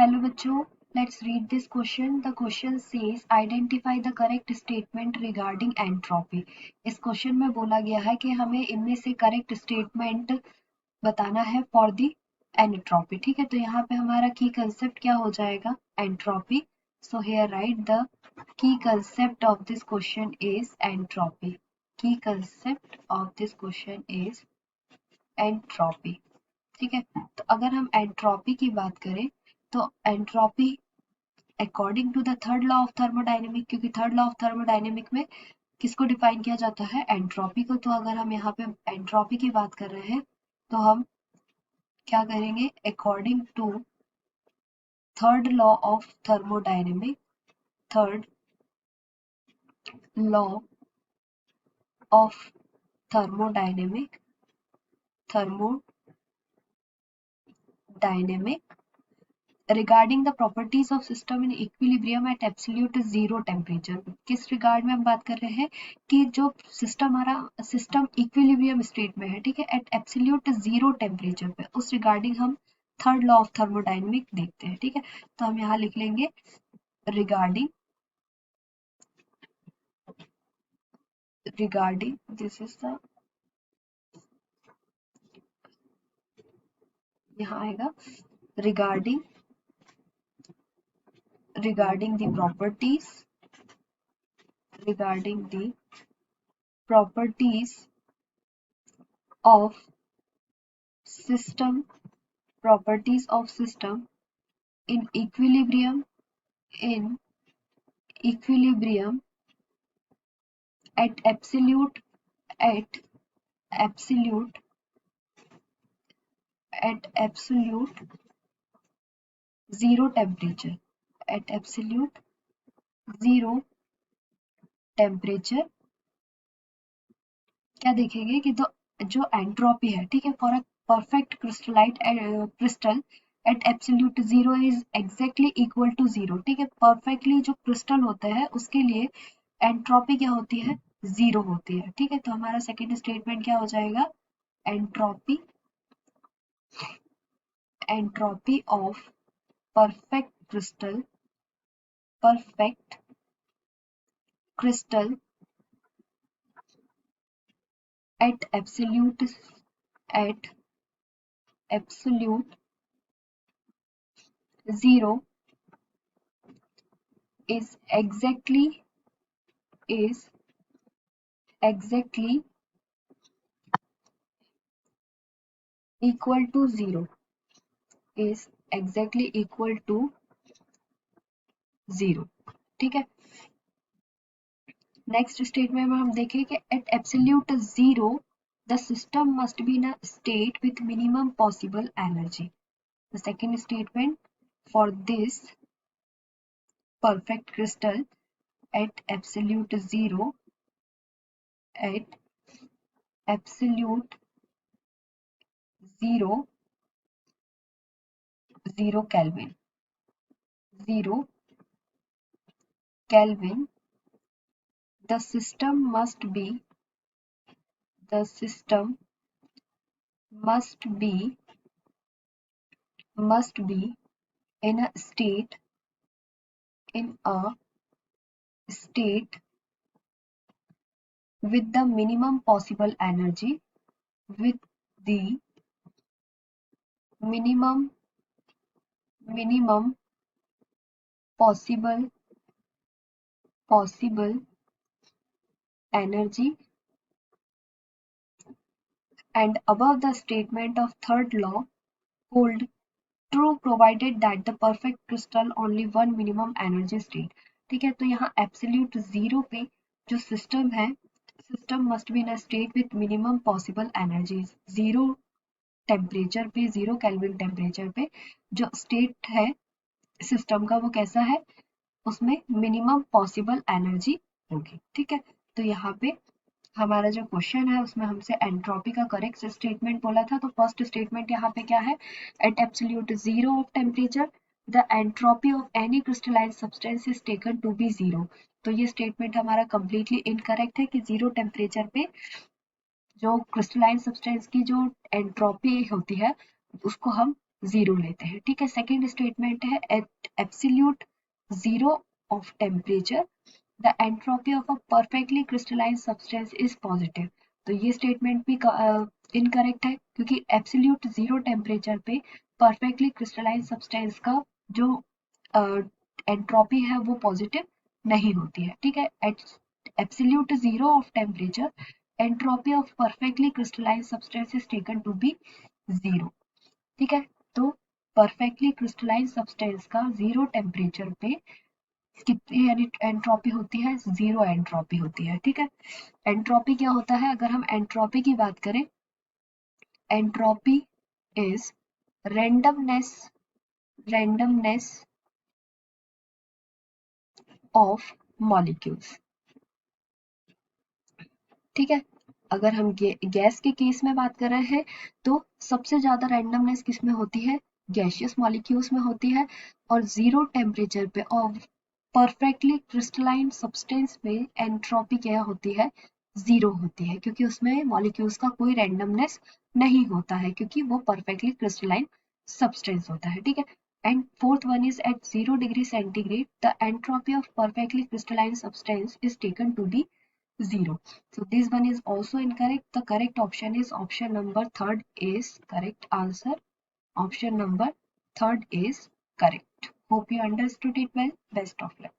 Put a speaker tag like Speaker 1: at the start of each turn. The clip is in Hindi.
Speaker 1: हेलो बच्चों, let's read this question. The question says identify the correct statement regarding entropy. इस क्वेश्चन में बोला गया है कि हमें इनमें से करेक्ट स्टेटमेंट बताना है फॉर द एंट्रोपी. ठीक है, तो यहाँ पे हमारा की कंसेप्ट क्या हो जाएगा? Entropy. So here right the key concept of this question is entropy. Key concept of this question is entropy. ठीक है, तो अगर हम एंट्रोपी की बात करें तो entropy according to the third law of thermodynamic, क्योंकि थर्ड लॉ ऑफ थर्मोडायनेमिक में किसको डिफाइन किया जाता है? एंट्रोपी को. तो अगर हम यहाँ पे एंट्रोपी की बात कर रहे हैं तो हम क्या करेंगे? According to third law of thermodynamic, third law of thermodynamic, regarding the properties of system in equilibrium at absolute zero temperature. किस रिगार्ड में हम बात कर रहे हैं? कि जो सिस्टम हमारा सिस्टम इक्विलिब्रियम स्टेट में है, ठीक है, एट एब्सोल्यूट जीरो टेम्परेचर पे, उस रिगार्डिंग हम थर्ड लॉ ऑफ थर्मोडायनेमिक देखते हैं. ठीक है, तो हम यहाँ लिख लेंगे रिगार्डिंग दिस इज द, यहाँ आएगा regarding the properties of system in equilibrium at absolute zero temperature, at absolute zero temperature. क्या देखेंगे कि जो एंट्रोपी है, ठीक है, for a perfect crystallite crystal at absolute zero is exactly equal to zero. ठीक है, परफेक्टली जो क्रिस्टल होता है उसके लिए एंट्रोपी क्या होती है? जीरो होती है. ठीक है, तो हमारा सेकेंड स्टेटमेंट क्या हो जाएगा? Entropy of perfect crystal at absolute zero is exactly equal to zero, is exactly equal to zero. ठीक है, नेक्स्ट स्टेटमेंट में हम देखें कि at absolute zero the system must be in a state with minimum possible energy. The second statement for this perfect crystal at absolute zero Kelvin, the system must be in a state with the minimum possible energy, with the minimum possible energy, and above the statement of third law hold true provided that the perfect crystal only one minimum energy state. ठीक है, तो यहाँ एब्सोल्यूट जीरो पे जो सिस्टम है, system must be in a state with minimum possible energies. Zero temperature पे, जीरो केल्विन टेम्परेचर पे जो स्टेट है सिस्टम का वो कैसा है? उसमें मिनिमम पॉसिबल एनर्जी होगी. ठीक है, तो यहाँ पे हमारा जो क्वेश्चन है उसमें हमसे एंट्रोपी का करेक्ट स्टेटमेंट बोला था. तो फर्स्ट स्टेटमेंट यहाँ पे क्या है? At absolute zero of temperature the entropy of any crystalline substance is taken to be zero. तो ये स्टेटमेंट हमारा कंप्लीटली इनकरेक्ट है कि जीरो टेम्परेचर पे जो क्रिस्टलाइन सब्सटेंस की जो एंट्रोपी होती है उसको हम 0 लेते हैं, ठीक है। सेकेंड स्टेटमेंट है at absolute zero of temperature the entropy of a perfectly crystalline substance is positive. तो ये स्टेटमेंट भी इनकरेक्ट है, क्योंकि एब्सोल्यूट जीरो टेम्परेचर पे परफेक्टली क्रिस्टलाइन सब्सटेंस का जो एंट्रोपी है वो पॉजिटिव नहीं होती है, ठीक है। At absolute zero of temperature entropy of perfectly crystalline substance is taken to be 0, ठीक है। तो परफेक्टली क्रिस्टलाइन सब्सटेंस का जीरो टेम्परेचर पे कितनी यानी एंट्रोपी होती है, 0 एंट्रोपी होती है, ठीक है। एंट्रोपी क्या होता है, अगर हम एंट्रोपी की बात करें, entropy is randomness of molecules, ठीक है। अगर हम गैस के केस में बात कर रहे हैं तो सबसे ज्यादा रैंडमनेस किसमें होती है, गैसियस मॉलिक्यूल्स में होती है। और जीरो टेम्परेचर पे और परफेक्टली क्रिस्टलाइन सब्सटेंस में एंट्रोपी क्या होती है, 0 होती है, क्योंकि उसमें मॉलिक्यूल्स का कोई रैंडमनेस नहीं होता है, क्योंकि वो परफेक्टली क्रिस्टलाइन सब्सटेंस होता है, ठीक है। And fourth one is at 0 degree centigrade the entropy of perfectly crystalline substance is taken to be 0. So this one is also incorrect. The correct option is option number third is correct answer. Option number third is correct. Hope you understood it well. Best of luck.